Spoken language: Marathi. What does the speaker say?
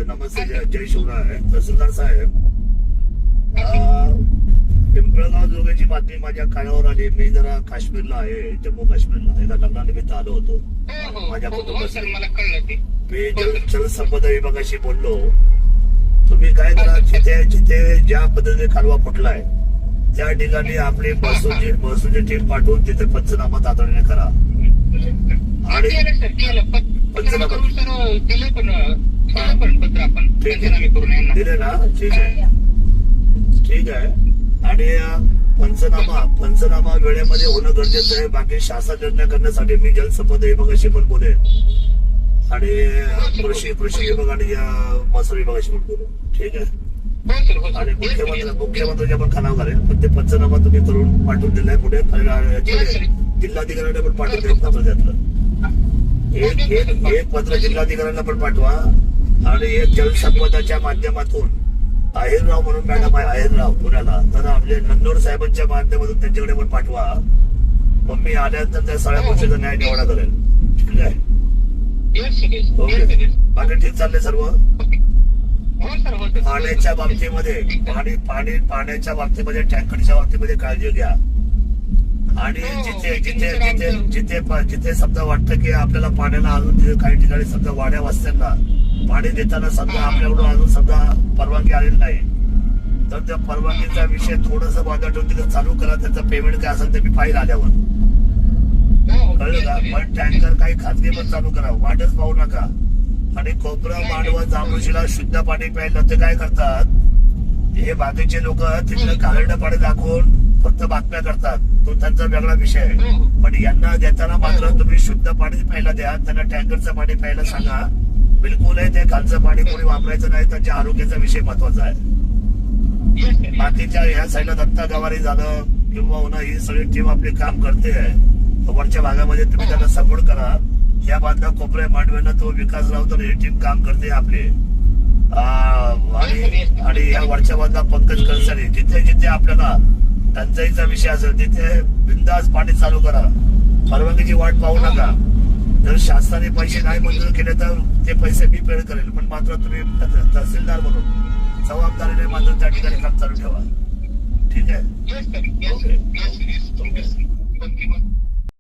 नमस्ते, जय शिवराय. तहसीलदार साहेब, पिंपळगाव जोगेची बातमी माझ्या कानावर आली. मी जरा काश्मीरला आहे, जम्मू काश्मीरला एका लग्नानिमित्त आलो होतो माझ्या कुटुंबासाठी. मी जलसंपदा विभागाशी बोललो. तुम्ही काय करा, जिथे जिथे ज्या पद्धतीने कालवा फुटलाय त्या ठिकाणी आपली महसूलची टीम पाठवून तिथे पंचनामा तातडीने करा. आणि पंचनामा दिले ना, ठीक आहे. आणि पंचनामा वेळेमध्ये होणं गरजेचं आहे. बाकी शासन निर्णय करण्यासाठी मी जलसंपदा विभागाशी पण बोलेन आणि कृषी विभाग आणि महसूल विभागाशी पण बोलू. ठीक आहे. आणि मुख्यमंत्र्यांच्या पण खानावर घालेल. पण ते पंचनामा तुम्ही करून पाठवून दिलाय पुढे. जिल्हाधिकाऱ्यांना पण पाठवून द्या पत्र. त्यातलं एक पत्र जिल्हाधिकाऱ्यांना पण पाठवा. आणि एक जलसंपदाच्या माध्यमातून आहेरराव म्हणून मॅडम आहे, आहेरराव पुण्याला, तर आपले नंदोर साहेबांच्या माध्यमातून त्यांच्याकडे पण पाठवा. मग मी आल्यानंतर त्या सगळ्या गोष्टीचा न्याय निवाडा करेल. ठीक आहे. ओके. बाकी ठीक चाललंय सर्व. पाण्याच्या बाबतीमध्ये पाण्याच्या बाबतीमध्ये टँकरच्या बाबतीमध्ये काळजी घ्या. आणि जिथे जिथे जिथे जिथे जिथे समजा वाटतं की आपल्याला पाण्याला अजून काही ठिकाणी समजा वाड्या वस्त्यांना पाणी देताना समजा आपल्याकडून अजून समजा परवानगी आलेली नाही, तर त्या परवानगीचा विषय थोडस वादा ठेवून तिथे चालू करा. त्याचं पेमेंट काय असेल ते मी फाईल आल्यावर कळलं का. पण टँकर काही खाजगी पण चालू करा, वाटच पाहू नका. आणि कोपरा, मांडवा, जांभूळशीला शुद्ध पाणी प्यायला ते काय करतात, हे बाकीचे लोक तिथलं कालडं पाणी दाखवून फक्त बातम्या करतात. तो त्यांचा वेगळा विषय आहे. पण यांना देताना मात्र तुम्ही शुद्ध पाणी प्यायला द्या. त्यांना टँकरचं पाणी प्यायला सांगा. बिलकुलही ते खालचं पाणी कोणी वापरायचं नाही. त्यांच्या आरोग्याचा विषय महत्वाचा आहे. बाकीच्या ह्या साईडला दत्ता गवारी झालं किंवा ही सगळी टीम आपली काम करते आहे. वरच्या भागामध्ये तुम्ही त्यांना सपोर्ट करा. या बाजूला कोपऱ्या मांडव्यानं तो विकास राऊत ही टीम काम करते आपली. आणि या वरच्या बाजूला पंकज कळसरे. जिथे जिथे आपल्याला टंचाईचा विषय असेल तिथे बिंदास पाणी चालू करा. परवानगीची वाट पाहू नका. जर शासनाने पैसे नाही मंजूर केले तर ते पैसे मी पेड करेल. पण मात्र तुम्ही तहसीलदार म्हणून जबाबदारीने मात्र त्या ठिकाणी काम चालू ठेवा. ठीक आहे. ओके.